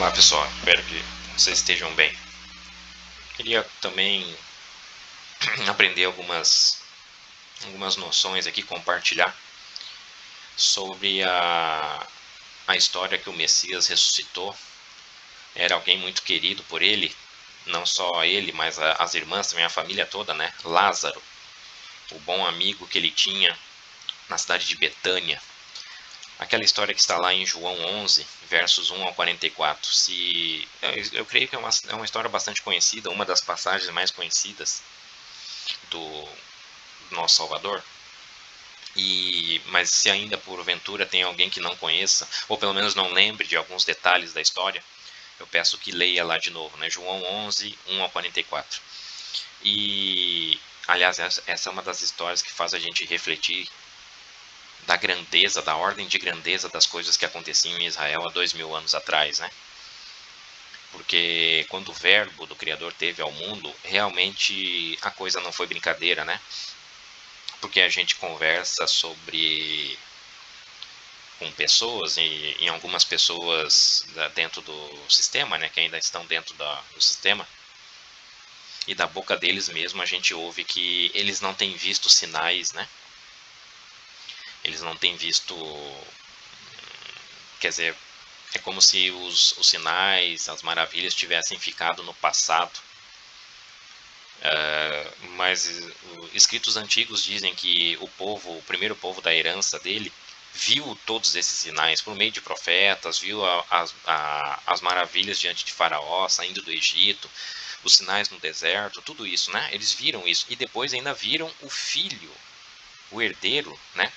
Olá pessoal, espero que vocês estejam bem. Queria também aprender algumas noções aqui, compartilhar sobre a história que o Messias ressuscitou. Era alguém muito querido por ele, não só ele, mas as irmãs, também a família toda, né? Lázaro, o bom amigo que ele tinha na cidade de Betânia. Aquela história que está lá em João 11, versos 1 ao 44. Eu creio que é uma história bastante conhecida, uma das passagens mais conhecidas do nosso Salvador. Mas se ainda porventura tem alguém que não conheça, ou pelo menos não lembre de alguns detalhes da história, eu peço que leia lá de novo, né? João 11, 1 ao 44. Aliás, essa é uma das histórias que faz a gente refletir da grandeza, da ordem de grandeza das coisas que aconteciam em Israel há 2000 anos atrás, né? Porque quando o verbo do Criador teve ao mundo, realmente a coisa não foi brincadeira, né? Porque a gente conversa com pessoas, e em algumas pessoas dentro do sistema, né? Que ainda estão dentro do sistema, e da boca deles mesmo a gente ouve que eles não têm visto sinais, né? Eles não têm visto, quer dizer, é como se os sinais, as maravilhas tivessem ficado no passado. Mas escritos antigos dizem que o primeiro povo da herança dele, viu todos esses sinais por meio de profetas, viu as maravilhas diante de Faraó, saindo do Egito, os sinais no deserto, tudo isso, né? Eles viram isso, e depois ainda viram o filho, o herdeiro, né?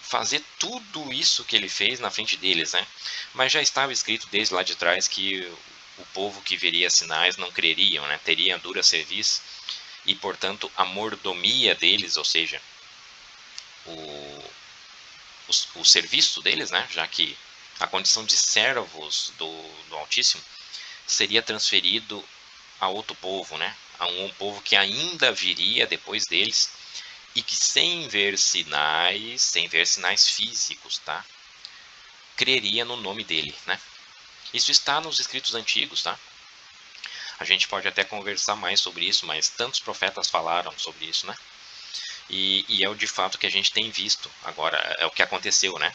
Fazer tudo isso que ele fez na frente deles, né? Mas já estava escrito desde lá de trás que o povo que veria sinais não creriam, né? Teria dura serviço, e portanto a mordomia deles, ou seja, o serviço deles, né? Já que a condição de servos do Altíssimo seria transferido a outro povo, né? A um povo que ainda viria depois deles, e que sem ver sinais físicos, tá? Creria no nome dele, né? Isso está nos escritos antigos, tá? A gente pode até conversar mais sobre isso, mas tantos profetas falaram sobre isso, né? E é o de fato que a gente tem visto agora, é o que aconteceu, né?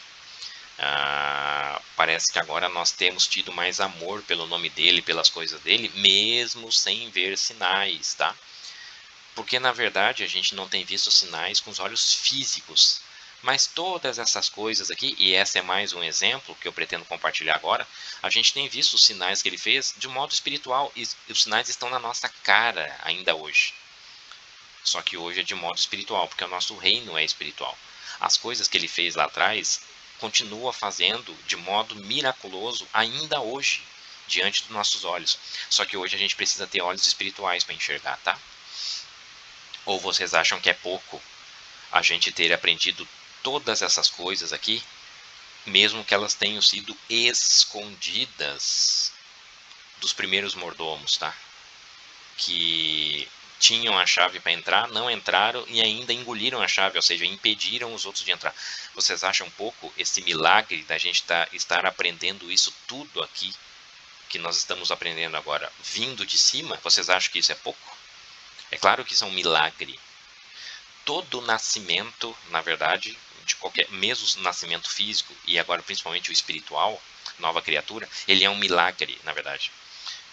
Parece que agora nós temos tido mais amor pelo nome dele, pelas coisas dele, mesmo sem ver sinais, tá? Porque na verdade a gente não tem visto sinais com os olhos físicos, mas todas essas coisas aqui, e esse é mais um exemplo que eu pretendo compartilhar agora, a gente tem visto os sinais que ele fez de modo espiritual, e os sinais estão na nossa cara ainda hoje. Só que hoje é de modo espiritual, porque o nosso reino é espiritual. As coisas que ele fez lá atrás, continua fazendo de modo miraculoso ainda hoje, diante dos nossos olhos. Só que hoje a gente precisa ter olhos espirituais para enxergar, tá? Ou vocês acham que é pouco a gente ter aprendido todas essas coisas aqui, mesmo que elas tenham sido escondidas dos primeiros mordomos, tá? Que tinham a chave para entrar, não entraram e ainda engoliram a chave, ou seja, impediram os outros de entrar. Vocês acham pouco esse milagre da gente estar aprendendo isso tudo aqui, que nós estamos aprendendo agora, vindo de cima? Vocês acham que isso é pouco? É claro que isso é um milagre. Todo nascimento, na verdade, de qualquer, mesmo nascimento físico e agora principalmente o espiritual, nova criatura, ele é um milagre, na verdade.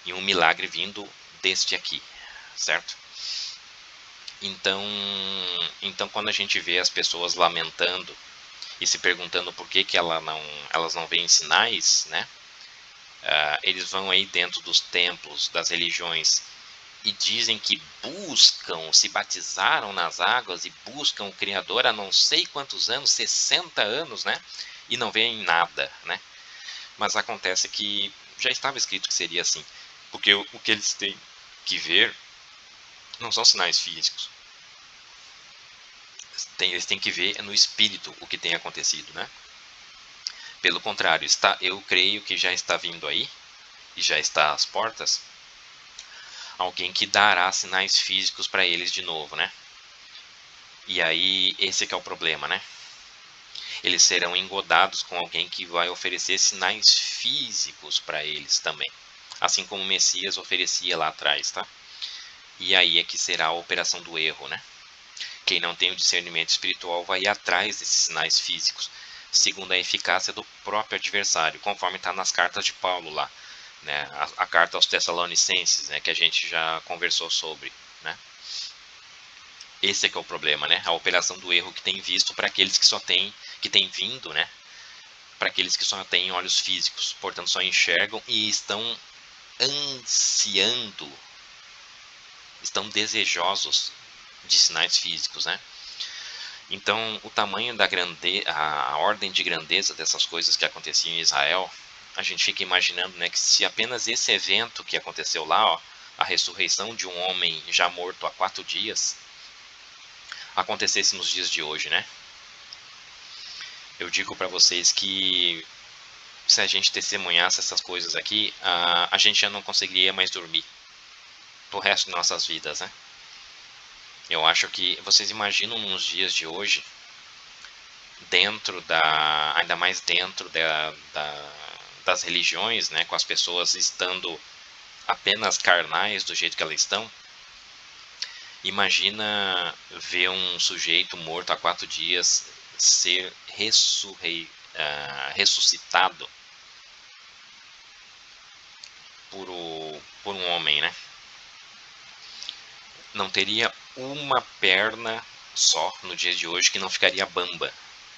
E um milagre vindo deste aqui, certo? Então quando a gente vê as pessoas lamentando e se perguntando por que elas não veem sinais, né? Eles vão aí dentro dos templos, das religiões, e dizem que se batizaram nas águas e buscam o Criador há não sei quantos anos, 60 anos, né? E não veem nada, né? Mas acontece que já estava escrito que seria assim, porque o que eles têm que ver não são sinais físicos. Eles têm que ver no espírito o que tem acontecido, né? Pelo contrário, eu creio que já está vindo aí, e já está às portas, alguém que dará sinais físicos para eles de novo, né? E aí, esse que é o problema, né? Eles serão engodados com alguém que vai oferecer sinais físicos para eles também. assim como o Messias oferecia lá atrás, tá? E aí é que será a operação do erro, né? Quem não tem o discernimento espiritual vai ir atrás desses sinais físicos, segundo a eficácia do próprio adversário, conforme está nas cartas de Paulo lá, né? A carta aos Tessalonicenses, né? Que a gente já conversou sobre, né? Esse é que é o problema, né? A operação do erro que tem visto para aqueles que só têm, que tem vindo, né? Para aqueles que só têm olhos físicos, portanto só enxergam e estão ansiando, estão desejosos de sinais físicos, né? Então, o tamanho da grandeza, a ordem de grandeza dessas coisas que aconteciam em Israel, a gente fica imaginando, né, que se apenas esse evento que aconteceu lá, ó, a ressurreição de um homem já morto há 4 dias, acontecesse nos dias de hoje, né? Eu digo para vocês que se a gente testemunhasse essas coisas aqui, a gente já não conseguiria mais dormir pro resto de nossas vidas, né? Eu acho que vocês imaginam nos dias de hoje, ainda mais dentro das religiões, né, com as pessoas estando apenas carnais do jeito que elas estão. Imagina ver um sujeito morto há 4 dias ser ressuscitado por um homem, né? Não teria uma perna só no dia de hoje que não ficaria bamba,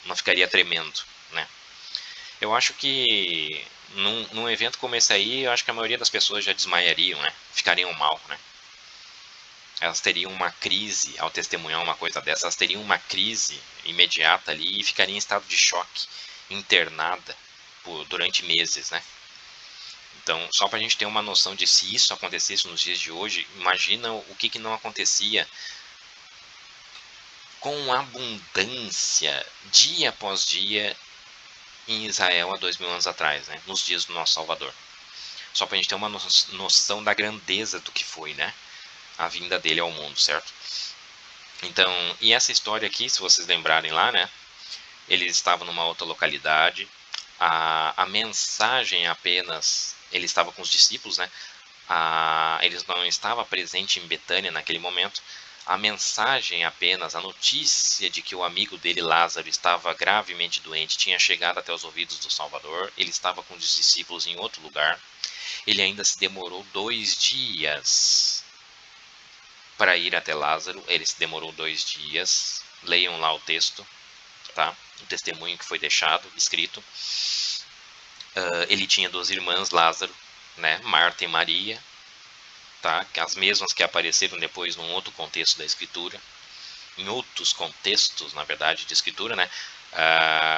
não ficaria tremendo, né? Eu acho que num evento como esse aí, eu acho que a maioria das pessoas já desmaiariam, né? Ficariam mal, né? Elas teriam uma crise ao testemunhar uma coisa dessa, elas teriam uma crise imediata ali e ficariam em estado de choque, internada durante meses, né? Então, só para a gente ter uma noção de se isso acontecesse nos dias de hoje, imagina o que não acontecia com abundância, dia após dia, em Israel há 2000 anos atrás, né? Nos dias do nosso Salvador. Só para a gente ter uma noção da grandeza do que foi, né? A vinda dele ao mundo, certo? Então, e essa história aqui, se vocês lembrarem lá, né? Eles estavam numa outra localidade. A mensagem apenas, ele estava com os discípulos, né? Eles não estavam presentes em Betânia naquele momento. A mensagem apenas, a notícia de que o amigo dele, Lázaro, estava gravemente doente, tinha chegado até os ouvidos do Salvador. Ele estava com os discípulos em outro lugar. Ele ainda se demorou 2 dias para ir até Lázaro. Ele se demorou 2 dias. Leiam lá o texto, tá? O testemunho que foi deixado, escrito. Ele tinha 2 irmãs, Lázaro, né? Marta e Maria, tá? As mesmas que apareceram depois num outro contexto da escritura, em outros contextos, na verdade, de escritura, né?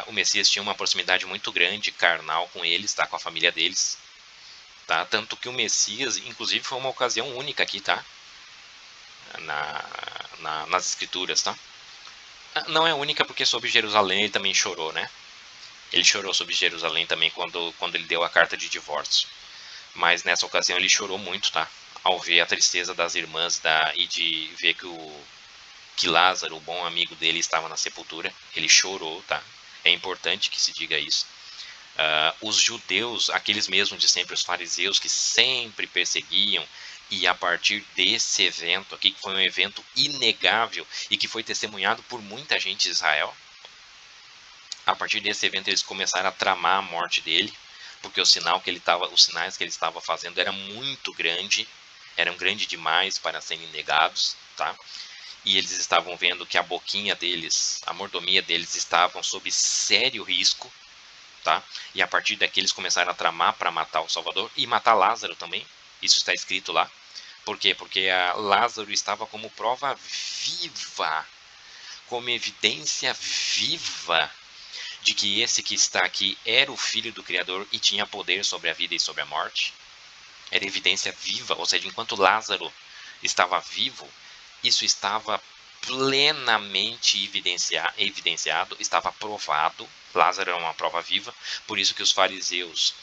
O Messias tinha uma proximidade muito grande, carnal, com eles, tá? Com a família deles, tá? Tanto que o Messias, inclusive, foi uma ocasião única aqui, tá? Nas escrituras, tá? Não é única porque sobre Jerusalém ele também chorou, né? Ele chorou sobre Jerusalém também quando ele deu a carta de divórcio. Mas nessa ocasião ele chorou muito, tá? Ao ver a tristeza das irmãs e de ver que Lázaro, o bom amigo dele, estava na sepultura. Ele chorou, tá? É importante que se diga isso. Os judeus, aqueles mesmos de sempre, os fariseus, que sempre perseguiam, e a partir desse evento aqui, que foi um evento inegável e que foi testemunhado por muita gente de Israel, a partir desse evento eles começaram a tramar a morte dele, porque os sinais que ele estava fazendo eram muito grande, eram grandes demais para serem negados, tá? E eles estavam vendo que a boquinha deles, a mordomia deles estavam sob sério risco, tá? E a partir daqui eles começaram a tramar para matar o Salvador e matar Lázaro também. Isso está escrito lá. Por quê? Porque Lázaro estava como prova viva, como evidência viva de que esse que está aqui era o Filho do Criador e tinha poder sobre a vida e sobre a morte. Era evidência viva, ou seja, enquanto Lázaro estava vivo, isso estava plenamente evidenciado, estava provado. Lázaro era uma prova viva, por isso que os fariseus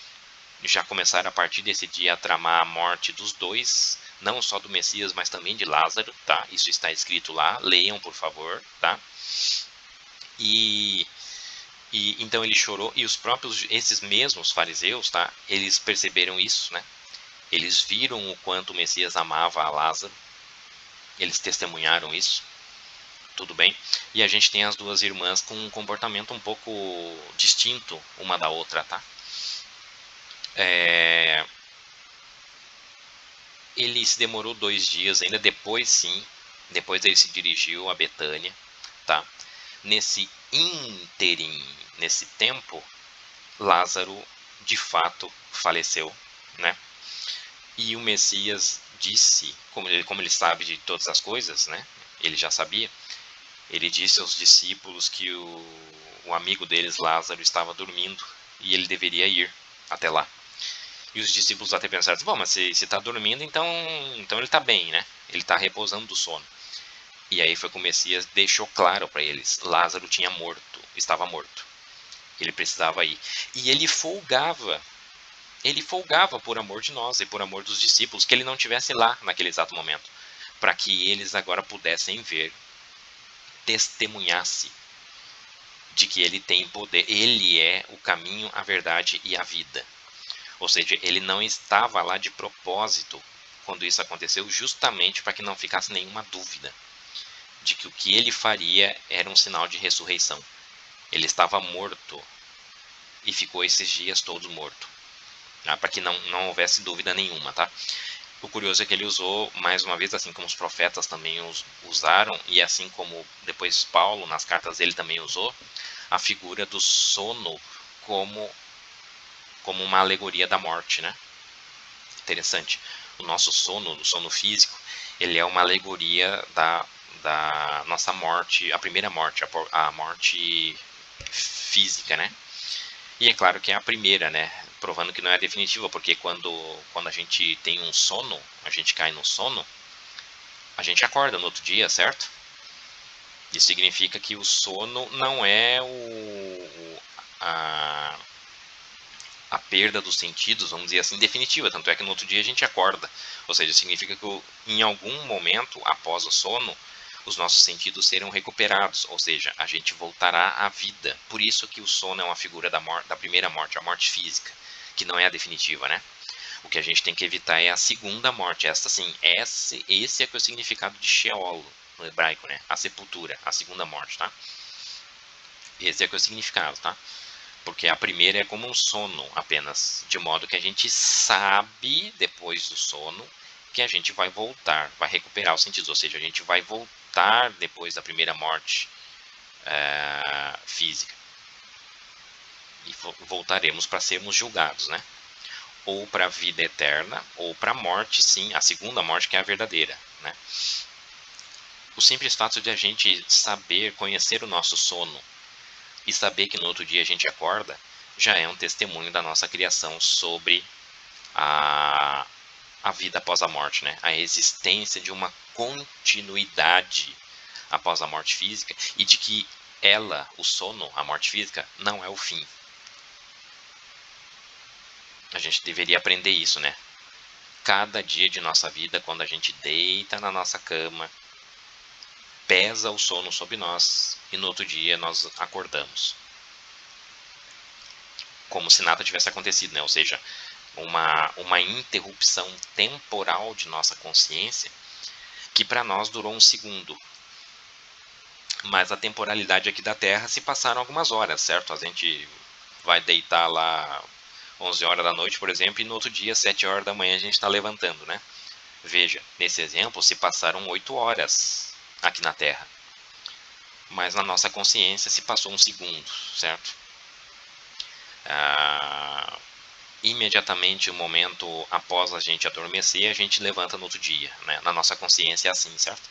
já começaram a partir desse dia a tramar a morte dos dois, não só do Messias, mas também de Lázaro, tá? Isso está escrito lá, leiam por favor, tá? E então ele chorou, e esses mesmos fariseus, tá? Eles perceberam isso, né? Eles viram o quanto o Messias amava a Lázaro, eles testemunharam isso, tudo bem. E a gente tem as duas irmãs com um comportamento um pouco distinto uma da outra, tá? Ele se demorou 2 dias ainda, depois sim, depois ele se dirigiu a Betânia, tá? Nesse ínterim, nesse tempo, Lázaro de fato faleceu, né? E o Messias disse, como ele sabe de todas as coisas, né? Ele já sabia. Ele disse aos discípulos que o amigo deles, Lázaro, estava dormindo e ele deveria ir até lá. E os discípulos até pensaram, bom, mas se está dormindo, então ele está bem, né? Ele está repousando do sono. E aí foi que o Messias deixou claro para eles, Lázaro tinha morto, estava morto. Ele precisava ir. E ele folgava por amor de nós e por amor dos discípulos, que ele não estivesse lá naquele exato momento, para que eles agora pudessem ver, testemunhasse de que ele tem poder, ele é o caminho, a verdade e a vida. Ou seja, ele não estava lá de propósito quando isso aconteceu, justamente para que não ficasse nenhuma dúvida de que o que ele faria era um sinal de ressurreição. Ele estava morto e ficou esses dias todos morto, para que não houvesse dúvida nenhuma, tá? O curioso é que ele usou, mais uma vez, assim como os profetas também usaram, e assim como depois Paulo, nas cartas dele também usou, a figura do sono como uma alegoria da morte, né? Interessante. O nosso sono, o sono físico, ele é uma alegoria da nossa morte, a primeira morte, a morte física, né? E é claro que é a primeira, né? Provando que não é definitiva, porque quando a gente tem um sono, a gente cai no sono, a gente acorda no outro dia, certo? Isso significa que o sono não é a perda dos sentidos, vamos dizer assim, definitiva. Tanto é que no outro dia a gente acorda. Ou seja, significa que em algum momento após o sono, os nossos sentidos serão recuperados, ou seja, a gente voltará à vida. Por isso que o sono é uma figura da primeira morte, a morte física, que não é a definitiva, né? O que a gente tem que evitar é a segunda morte. Essa sim, esse é que é o significado de Sheol no hebraico, né? A sepultura, a segunda morte, tá? Esse é que é o significado, tá? Porque a primeira é como um sono apenas, de modo que a gente sabe depois do sono que a gente vai voltar, vai recuperar os sentidos, ou seja, a gente vai voltar depois da primeira morte física e voltaremos para sermos julgados, né? Ou para a vida eterna, ou para a morte, sim, a segunda morte que é a verdadeira, né? O simples fato de a gente saber, conhecer o nosso sono e saber que no outro dia a gente acorda, já é um testemunho da nossa criação sobre a vida após a morte, né? A existência de uma continuidade após a morte física e de que ela, o sono, a morte física, não é o fim. A gente deveria aprender isso, né? Cada dia de nossa vida, quando a gente deita na nossa cama, pesa o sono sobre nós e no outro dia nós acordamos. Como se nada tivesse acontecido, né? Ou seja, uma interrupção temporal de nossa consciência que para nós durou um segundo. Mas a temporalidade aqui da Terra se passaram algumas horas, certo? A gente vai deitar lá 11 horas da noite, por exemplo, e no outro dia, 7 horas da manhã, a gente está levantando, né? Veja, nesse exemplo, se passaram 8 horas aqui na Terra. Mas na nossa consciência se passou um segundo, certo? Imediatamente, o momento após a gente adormecer, a gente levanta no outro dia, né? Na nossa consciência é assim, certo?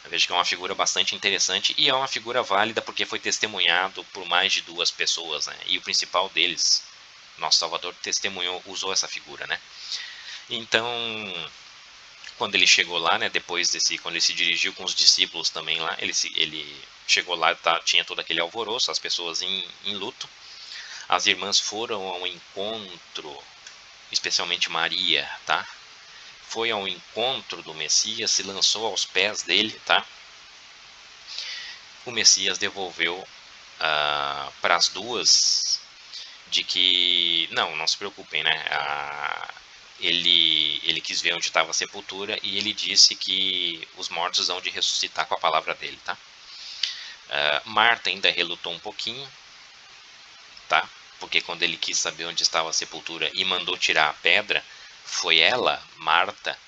Eu vejo que é uma figura bastante interessante e é uma figura válida porque foi testemunhado por mais de 2 pessoas, né? E o principal deles, nosso Salvador, testemunhou, usou essa figura, né? Então, quando ele chegou lá, né? Quando ele se dirigiu com os discípulos também lá, ele chegou lá, tinha todo aquele alvoroço, as pessoas em luto. As irmãs foram ao encontro, especialmente Maria, tá? Foi ao encontro do Messias, se lançou aos pés dele, tá? O Messias devolveu para as duas de que não se preocupem, né? ele quis ver onde estava a sepultura e ele disse que os mortos hão de ressuscitar com a palavra dele, tá? Marta ainda relutou um pouquinho, tá? Porque quando ele quis saber onde estava a sepultura e mandou tirar a pedra, foi ela, Marta,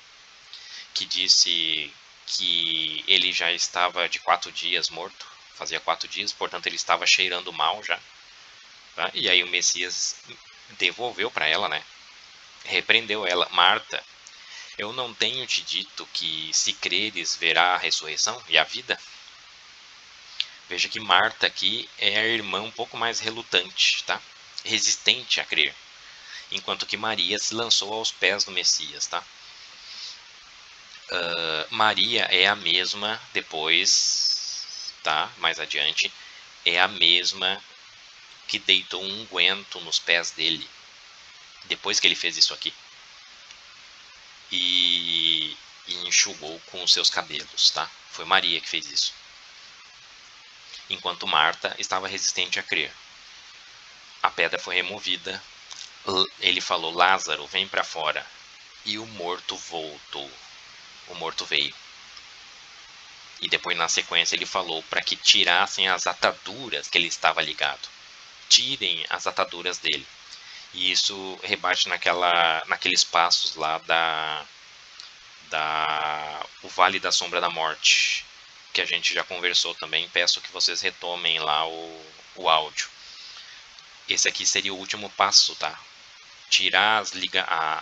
que disse que ele já estava de 4 dias morto, fazia 4 dias, portanto ele estava cheirando mal já, tá? E aí o Messias devolveu para ela, né? Repreendeu ela: Marta, eu não tenho te dito que se creres verá a ressurreição e a vida? Veja que Marta aqui é a irmã um pouco mais relutante, tá? Resistente a crer, enquanto que Maria se lançou aos pés do Messias, tá? Maria é a mesma depois, tá? Mais adiante, é a mesma que deitou um unguento nos pés dele depois que ele fez isso aqui e enxugou com os seus cabelos, tá? Foi Maria que fez isso, enquanto Marta estava resistente a crer. A pedra foi removida, ele falou: Lázaro, vem para fora, e o morto voltou, o morto veio. E depois na sequência ele falou para que tirassem as ataduras que ele estava ligado, tirem as ataduras dele. E isso rebate naqueles passos lá o Vale da Sombra da Morte, que a gente já conversou também. Peço que vocês retomem lá o áudio. Esse aqui seria o último passo, tá? Tirar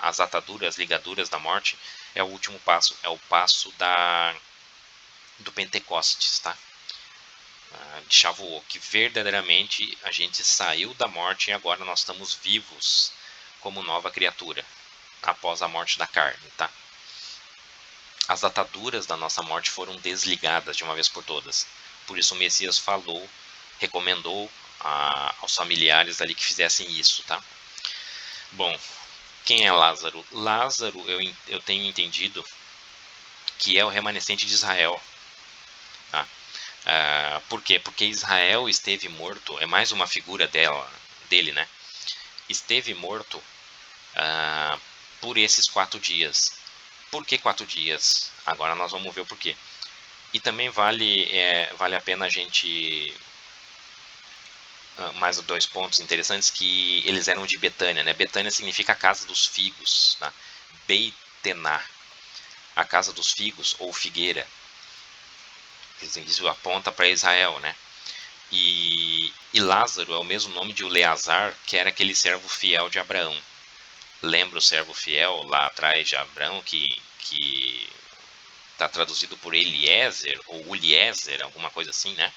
as ataduras, ligaduras da morte é o último passo. É o passo do Pentecostes, tá? De Shavuot, que verdadeiramente a gente saiu da morte e agora nós estamos vivos como nova criatura após a morte da carne, tá? As ataduras da nossa morte foram desligadas de uma vez por todas. Por isso o Messias recomendou aos familiares ali que fizessem isso, tá? Bom, quem é Lázaro? Lázaro, eu tenho entendido que é o remanescente de Israel, tá? Por quê? Porque Israel esteve morto, é mais uma figura dele, né? Esteve morto por esses 4 dias. Por que 4 dias? Agora nós vamos ver o porquê. E também vale a pena a gente... mais 2 pontos interessantes, que eles eram de Betânia, né? Betânia significa a casa dos figos, tá? Beitená, a casa dos figos ou figueira. Isso aponta para Israel, né? E Lázaro é o mesmo nome de Eleazar, que era aquele servo fiel de Abraão. Lembra o servo fiel lá atrás de Abraão, que está traduzido por Eliezer ou Uliezer, alguma coisa assim, né?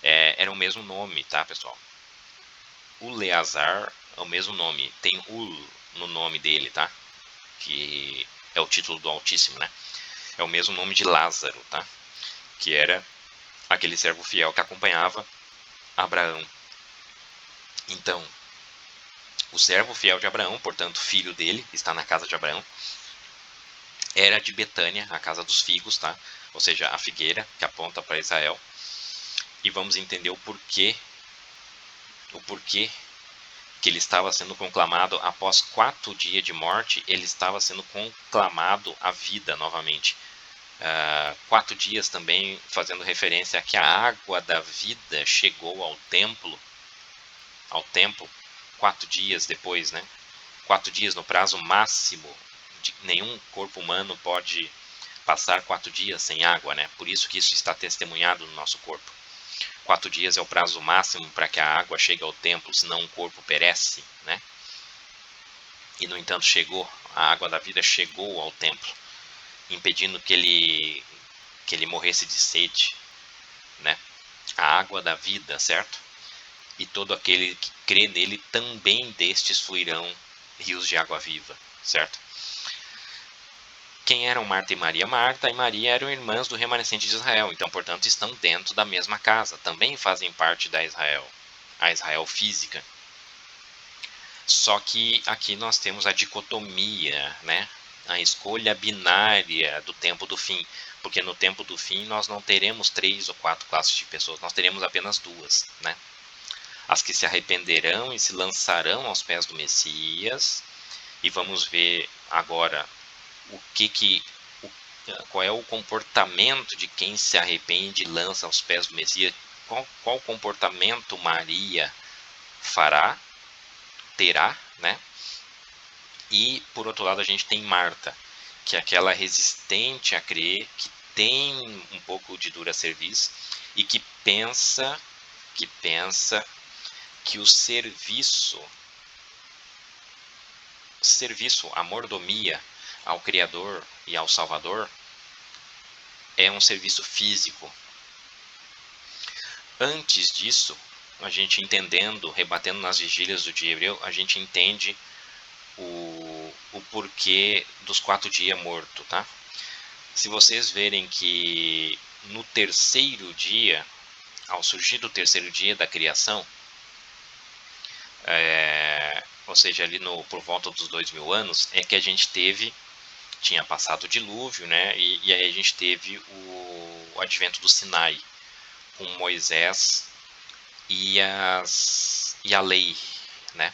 Era o mesmo nome, tá, pessoal? Eleazar é o mesmo nome, tem Ul no nome dele, tá? Que é o título do Altíssimo, né? É o mesmo nome de Lázaro, tá? Que era aquele servo fiel que acompanhava Abraão. Então, o servo fiel de Abraão, portanto, filho dele, está na casa de Abraão, era de Betânia, a casa dos figos, tá? Ou seja, a figueira que aponta para Israel. E vamos entender o porquê que ele estava sendo conclamado após 4 dias de morte, ele estava sendo conclamado à vida novamente. 4 dias também fazendo referência a que a água da vida chegou ao templo 4 dias depois, né? 4 dias no prazo máximo, nenhum corpo humano pode passar 4 dias sem água, né? Por isso que isso está testemunhado no nosso corpo. 4 dias é o prazo máximo para que a água chegue ao templo, senão o corpo perece, né? E no entanto a água da vida chegou ao templo, impedindo que ele morresse de sede, né? A água da vida, certo? E todo aquele que crê nele, também destes fluirão rios de água viva, certo? Quem eram Marta e Maria? Marta e Maria eram irmãs do remanescente de Israel, então, portanto, estão dentro da mesma casa, também fazem parte a Israel física. Só que aqui nós temos a dicotomia, né? A escolha binária do tempo do fim, porque no tempo do fim nós não teremos 3 ou 4 classes de pessoas, nós teremos apenas 2, né? As que se arrependerão e se lançarão aos pés do Messias, e vamos ver agora qual é o comportamento de quem se arrepende e lança aos pés do Messias. Qual comportamento Maria terá, né? E por outro lado a gente tem Marta, que é aquela resistente a crer, que tem um pouco de dura serviço e que pensa que o serviço, a mordomia ao Criador e ao Salvador é um serviço físico. Antes disso, a gente entendendo, rebatendo nas vigílias do dia hebreu, a gente entende o porquê dos 4 dias morto, tá? Se vocês verem que no terceiro dia, ao surgir do terceiro dia da criação, ou seja, ali por volta dos 2000 anos, é que a gente tinha passado o dilúvio, né? E aí a gente teve o advento do Sinai, com Moisés e a lei, né?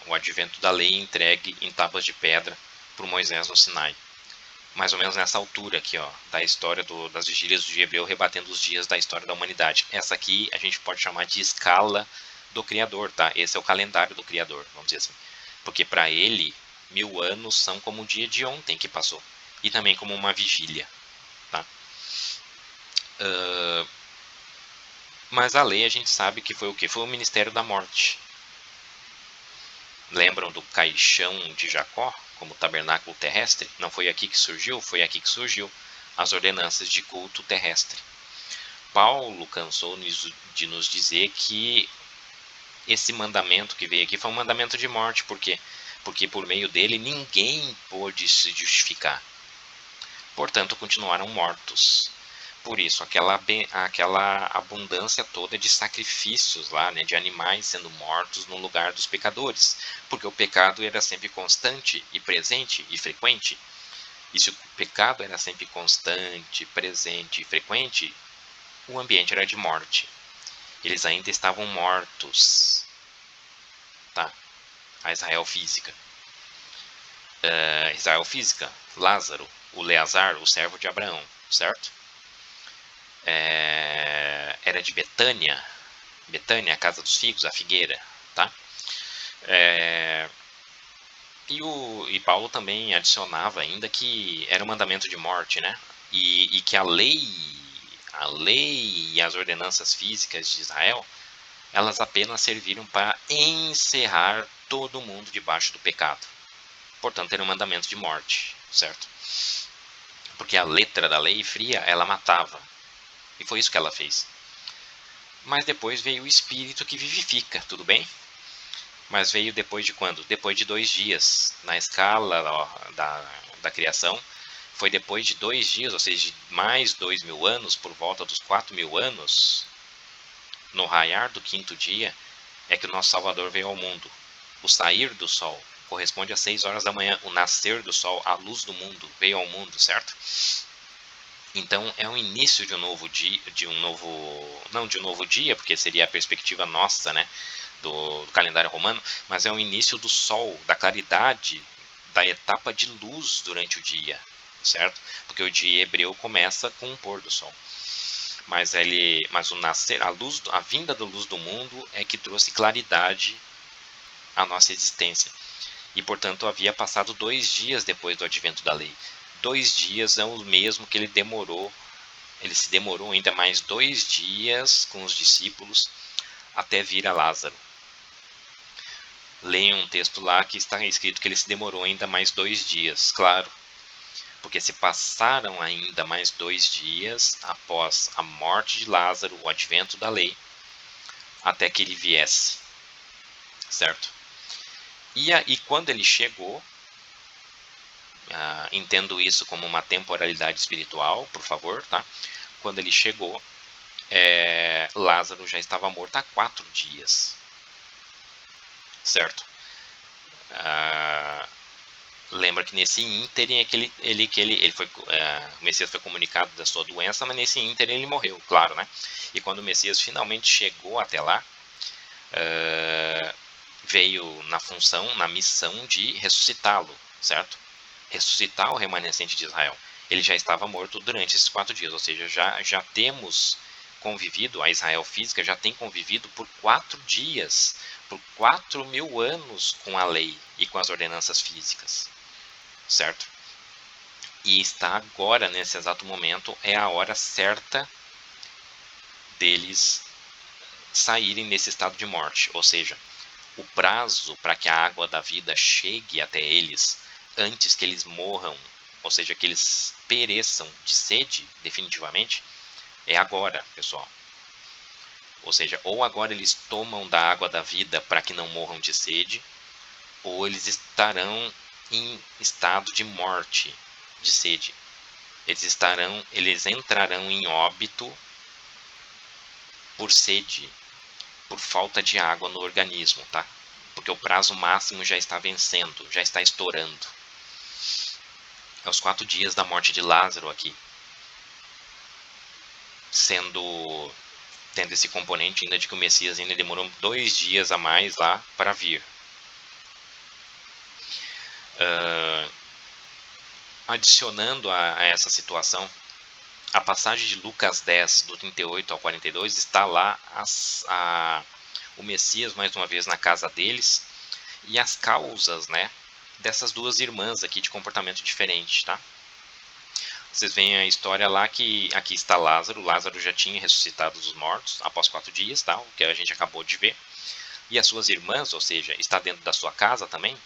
O advento da lei entregue em tábuas de pedra por Moisés no Sinai. Mais ou menos nessa altura aqui, ó, da história das vigílias do dia hebreu, rebatendo os dias da história da humanidade. Essa aqui a gente pode chamar de escala do Criador, tá? Esse é o calendário do Criador, vamos dizer assim. Porque para ele, 1000 anos são como o dia de ontem que passou. E também como uma vigília, tá? Mas a lei a gente sabe que foi o quê? Foi o ministério da morte. Lembram do caixão de Jacó como tabernáculo terrestre? Não foi aqui que surgiu? Foi aqui que surgiu as ordenanças de culto terrestre. Paulo cansou de nos dizer que esse mandamento que veio aqui foi um mandamento de morte. Por quê? Porque por meio dele ninguém pôde se justificar. Portanto, continuaram mortos. Por isso, aquela abundância toda de sacrifícios lá, né, de animais sendo mortos no lugar dos pecadores, porque o pecado era sempre constante e presente e frequente. E se o pecado era sempre constante, presente e frequente, o ambiente era de morte. Eles ainda estavam mortos, tá? A Israel física. Israel física, Lázaro, o Eleazar, o servo de Abraão, certo? Era de Betânia, a casa dos figos, a figueira, tá? E Paulo também adicionava ainda que era um mandamento de morte, né? E que a lei e as ordenanças físicas de Israel, elas apenas serviram para encerrar todo mundo debaixo do pecado. Portanto, era um mandamento de morte, certo? Porque a letra da lei fria, ela matava. E foi isso que ela fez. Mas depois veio o Espírito que vivifica, tudo bem? Mas veio depois de quando? Depois de 2 dias. Na escala da criação, foi depois de 2 dias, ou seja, mais 2000 anos, por volta dos 4000 anos, no raiar do 5º dia, é que o nosso Salvador veio ao mundo. O sair do sol corresponde às 6 horas da manhã. O nascer do sol, a luz do mundo, veio ao mundo, certo? Então é o início de um novo dia, não de um novo dia, porque seria a perspectiva nossa, né, do calendário romano, mas é o início do sol, da claridade, da etapa de luz durante o dia, certo? Porque o dia hebreu começa com o pôr do sol. Mas o nascer, a vinda da luz do mundo é que trouxe claridade à nossa existência. E portanto havia passado 2 dias depois do advento da lei. 2 dias é o mesmo que ele se demorou ainda mais 2 dias com os discípulos até vir a Lázaro. Leiam um texto lá que está escrito que ele se demorou ainda mais 2 dias, claro, porque se passaram ainda mais 2 dias após a morte de Lázaro, o advento da lei, até que ele viesse, certo? E quando ele chegou, entendo isso como uma temporalidade espiritual, por favor, tá? Quando ele chegou, Lázaro já estava morto há 4 dias, certo? Lembra que nesse ínterim é que o Messias foi comunicado da sua doença, mas nesse ínterim ele morreu, claro, né? E quando o Messias finalmente chegou até lá, veio na missão de ressuscitá-lo, certo? Ressuscitar o remanescente de Israel. Ele já estava morto durante esses 4 dias, ou seja, já temos convivido, a Israel física já tem convivido por 4 dias, por 4.000 anos com a lei e com as ordenanças físicas, certo? E está agora, nesse exato momento, é a hora certa deles saírem nesse estado de morte, ou seja, o prazo para que a água da vida chegue até eles antes que eles morram, ou seja, que eles pereçam de sede definitivamente, é agora, pessoal. Ou seja, ou agora eles tomam da água da vida para que não morram de sede, ou eles estarão em estado de morte, de sede. Eles entrarão em óbito por sede, por falta de água no organismo, tá? Porque o prazo máximo já está vencendo, já está estourando. É os 4 dias da morte de Lázaro aqui, tendo esse componente ainda de que o Messias ainda demorou 2 dias a mais lá para vir. Adicionando a essa situação, a passagem de Lucas 10, do 38 ao 42, está lá o Messias mais uma vez na casa deles e as causas, né, dessas duas irmãs aqui de comportamento diferente, tá? Vocês veem a história lá que aqui está Lázaro. Lázaro já tinha ressuscitado dos mortos após 4 dias, tá? O que a gente acabou de ver. E as suas irmãs, ou seja, está dentro da sua casa também,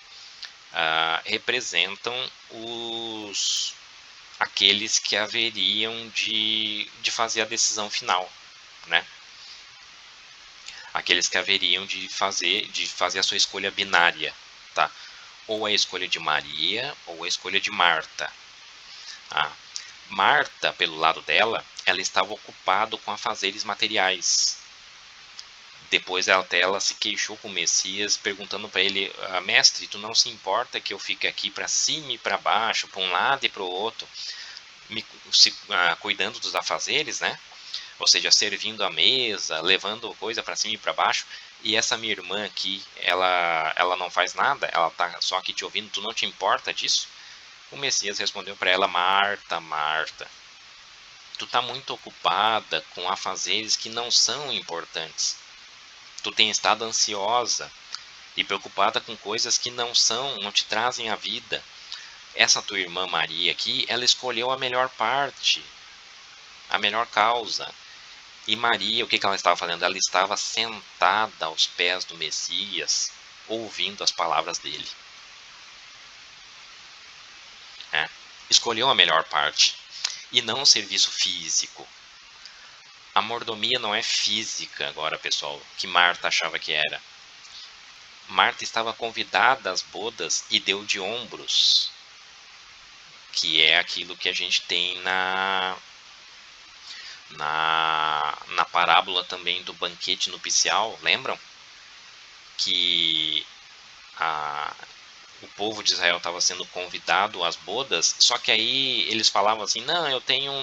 representam aqueles que haveriam de fazer a decisão final, né? Aqueles que haveriam de fazer a sua escolha binária, tá? Ou a escolha de Maria ou a escolha de Marta. Marta, pelo lado dela, ela estava ocupada com afazeres materiais. Depois ela se queixou com o Messias, perguntando para ele: mestre, tu não se importa que eu fique aqui para cima e para baixo, para um lado e para o outro, cuidando dos afazeres, né? Ou seja, servindo a mesa, levando coisa para cima e para baixo. E essa minha irmã aqui, ela não faz nada, ela tá só aqui te ouvindo, tu não te importa disso? O Messias respondeu para ela: Marta, Marta, tu tá muito ocupada com afazeres que não são importantes. Tu tem estado ansiosa e preocupada com coisas que não te trazem a vida. Essa tua irmã Maria aqui, ela escolheu a melhor parte, a melhor causa. E Maria, o que ela estava fazendo? Ela estava sentada aos pés do Messias, ouvindo as palavras dele. Escolheu a melhor parte, e não o serviço físico. A mordomia não é física agora, pessoal, que Marta achava que era. Marta estava convidada às bodas e deu de ombros, que é aquilo que a gente tem na parábola também do banquete nupcial, lembram? Que o povo de Israel estava sendo convidado às bodas, só que aí eles falavam assim: não, eu tenho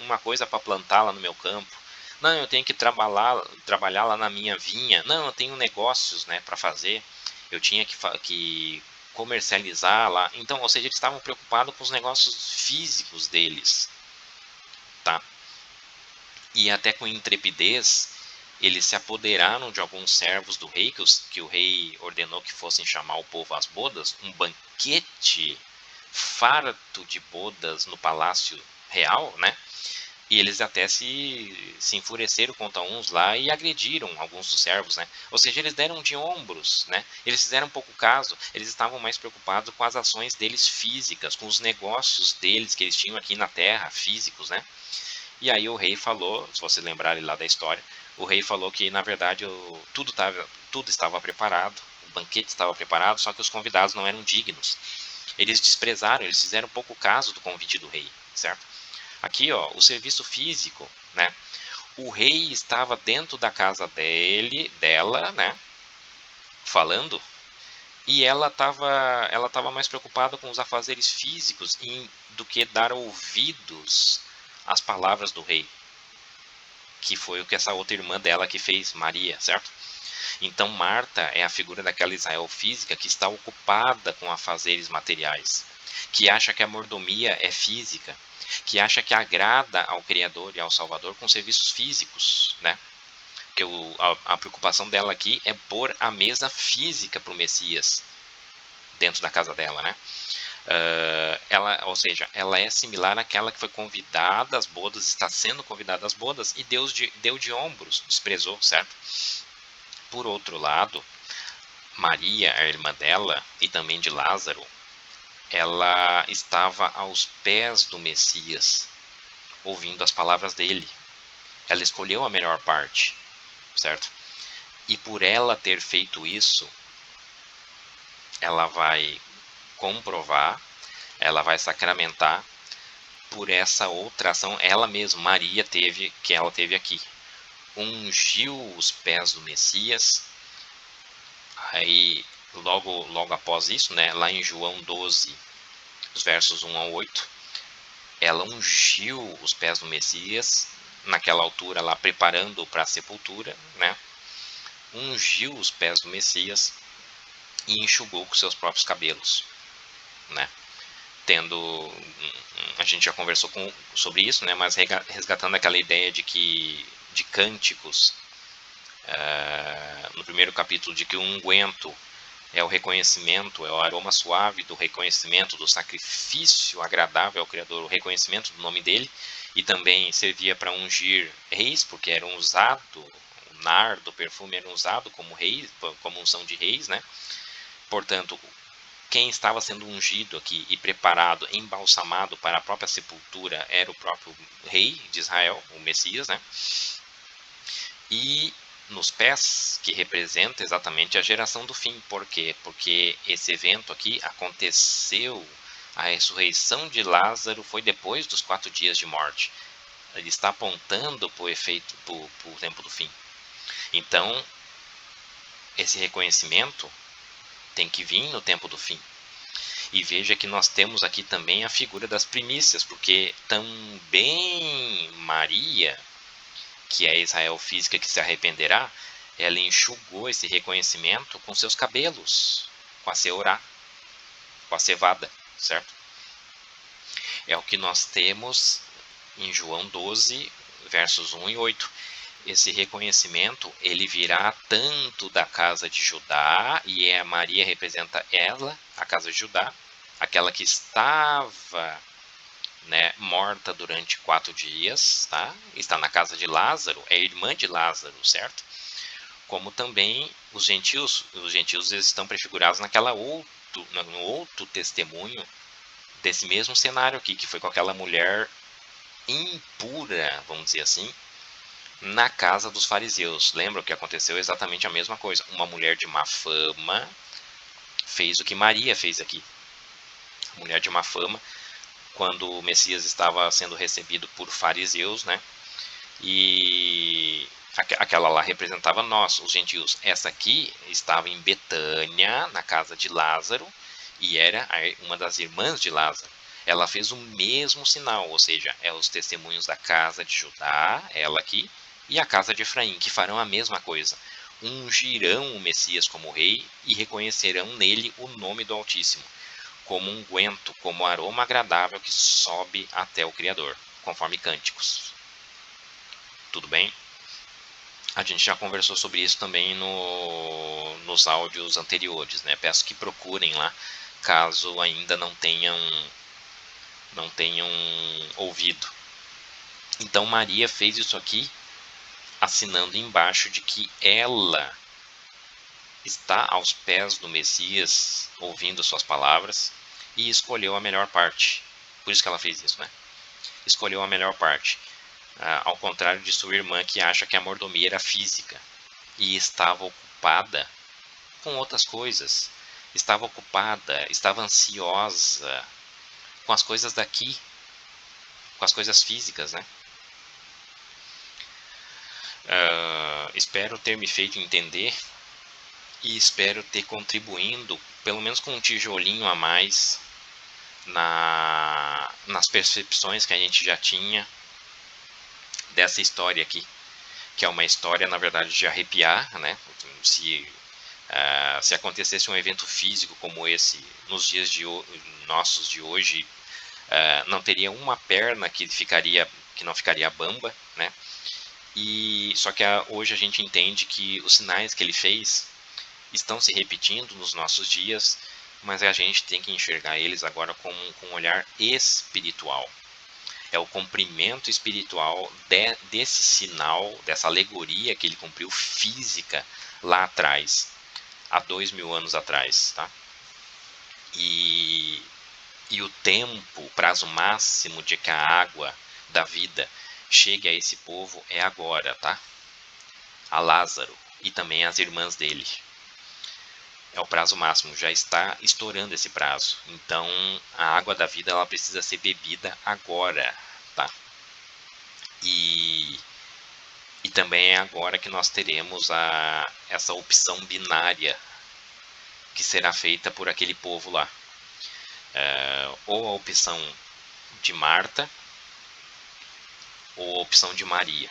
uma coisa para plantar lá no meu campo, não, eu tenho que trabalhar lá na minha vinha, não, eu tenho negócios, né, para fazer, eu tinha que comercializar lá. Então, ou seja, eles estavam preocupados com os negócios físicos deles, tá? E até com intrepidez eles se apoderaram de alguns servos do rei, que o rei ordenou que fossem chamar o povo às bodas, um banquete farto de bodas no palácio real, né? E eles até se enfureceram contra uns lá e agrediram alguns dos servos, né? Ou seja, eles deram de ombros, né? Eles fizeram pouco caso, eles estavam mais preocupados com as ações deles físicas, com os negócios deles que eles tinham aqui na terra, físicos, né? E aí o rei falou, se vocês lembrarem lá da história, o rei falou que na verdade tudo estava preparado, o banquete estava preparado, só que os convidados não eram dignos. Eles desprezaram, eles fizeram pouco caso do convite do rei, certo? Aqui, ó, o serviço físico, né? O rei estava dentro da casa dela, né? Falando, e ela estava mais preocupada com os afazeres físicos do que dar ouvidos às palavras do rei, que foi o que essa outra irmã dela que fez, Maria, certo? Então Marta é a figura daquela Israel física que está ocupada com afazeres materiais, que acha que a mordomia é física, que acha que agrada ao Criador e ao Salvador com serviços físicos, né? Que a preocupação dela aqui é pôr a mesa física para o Messias dentro da casa dela, né? Ou seja, ela é similar àquela que foi convidada às bodas, está sendo convidada às bodas e Deus deu de ombros, desprezou, certo? Por outro lado, Maria, a irmã dela, e também de Lázaro, ela estava aos pés do Messias, ouvindo as palavras dele. Ela escolheu a melhor parte, certo? E por ela ter feito isso, ela vai comprovar, ela vai sacramentar por essa outra ação ela mesma, Maria, ela teve aqui. Ungiu os pés do Messias. Aí, logo após isso, né, lá em João 12, os versos 1 ao 8, ela ungiu os pés do Messias, naquela altura lá, preparando para a sepultura, né, ungiu os pés do Messias e enxugou com seus próprios cabelos, né, a gente já conversou sobre isso, né, mas resgatando aquela ideia de cânticos, no primeiro capítulo, de que o unguento é o reconhecimento, é o aroma suave do reconhecimento do sacrifício agradável ao Criador, o reconhecimento do nome dele, e também servia para ungir reis, porque era usado, o nardo, o perfume era usado como reis, como unção de reis, né? Portanto, quem estava sendo ungido aqui e preparado, embalsamado para a própria sepultura era o próprio rei de Israel, o Messias, né? E nos pés, que representa exatamente a geração do fim. Por quê? Porque esse evento aqui aconteceu, a ressurreição de Lázaro foi depois dos 4 dias de morte. Ele está apontando para o tempo do fim. Então, esse reconhecimento tem que vir no tempo do fim. E veja que nós temos aqui também a figura das primícias, porque também Maria, que é Israel física que se arrependerá, ela enxugou esse reconhecimento com seus cabelos, com a seorá, com a cevada, certo? É o que nós temos em João 12, versos 1 e 8. Esse reconhecimento, ele virá tanto da casa de Judá, e Maria representa ela, a casa de Judá, aquela que estava, né, morta durante 4 dias, tá? Está na casa de Lázaro, é irmã de Lázaro, certo? Como também os gentios eles estão prefigurados no outro testemunho desse mesmo cenário aqui, que foi com aquela mulher impura, vamos dizer assim, na casa dos fariseus. Lembra que aconteceu exatamente a mesma coisa? Uma mulher de má fama fez o que Maria fez aqui. A mulher de má fama, quando o Messias estava sendo recebido por fariseus, né? E aquela lá representava nós, os gentios. Essa aqui estava em Betânia, na casa de Lázaro, e era uma das irmãs de Lázaro. Ela fez o mesmo sinal, ou seja, é os testemunhos da casa de Judá, ela aqui, e a casa de Efraim, que farão a mesma coisa. Ungirão o Messias como rei e reconhecerão nele o nome do Altíssimo, como unguento, como aroma agradável que sobe até o Criador, conforme Cânticos. Tudo bem? A gente já conversou sobre isso também nos áudios anteriores, né? Peço que procurem lá, caso ainda não tenham ouvido. Então Maria fez isso aqui, assinando embaixo de que ela está aos pés do Messias, ouvindo suas palavras, e escolheu a melhor parte. Por isso que ela fez isso, né? Escolheu a melhor parte. Ao contrário de sua irmã, que acha que a mordomia era física e estava ocupada com outras coisas. Estava ocupada, estava ansiosa com as coisas daqui, com as coisas físicas, né? Espero ter me feito entender e espero ter contribuindo, pelo menos com um tijolinho a mais, nas percepções que a gente já tinha dessa história aqui, que é uma história, na verdade, de arrepiar, né? Se acontecesse um evento físico como esse nos dias nossos de hoje, não teria uma perna que não ficaria bamba, né? E só que hoje a gente entende que os sinais que ele fez estão se repetindo nos nossos dias, mas a gente tem que enxergar eles agora com um olhar espiritual. É o cumprimento espiritual desse sinal, dessa alegoria que ele cumpriu física lá atrás, há 2000 anos atrás, tá? E o tempo, o prazo máximo de que a água da vida chegue a esse povo é agora, tá? A Lázaro e também as irmãs dele. É o prazo máximo, já está estourando esse prazo. Então, a água da vida ela precisa ser bebida agora, tá? E também é agora que nós teremos essa opção binária que será feita por aquele povo lá. Ou a opção de Marta ou a opção de Maria.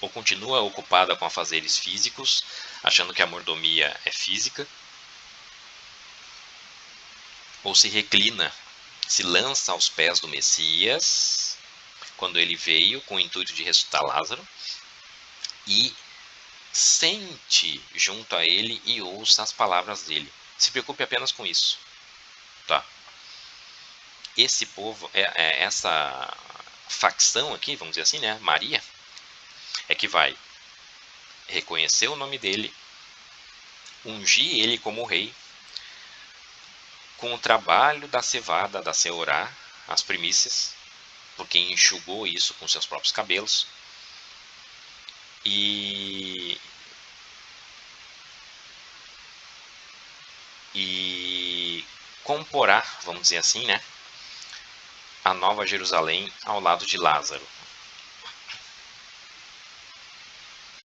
Ou continua ocupada com afazeres físicos, achando que a mordomia é física, ou se reclina, se lança aos pés do Messias, quando ele veio com o intuito de ressuscitar Lázaro, e sente junto a ele e ouça as palavras dele. Se preocupe apenas com isso, tá? Esse povo, essa facção aqui, vamos dizer assim, né, Maria, é que vai reconhecer o nome dele, ungir ele como rei, com o trabalho da cevada, da seorá, as primícias, porque enxugou isso com seus próprios cabelos, e comporá, vamos dizer assim, né, a Nova Jerusalém ao lado de Lázaro.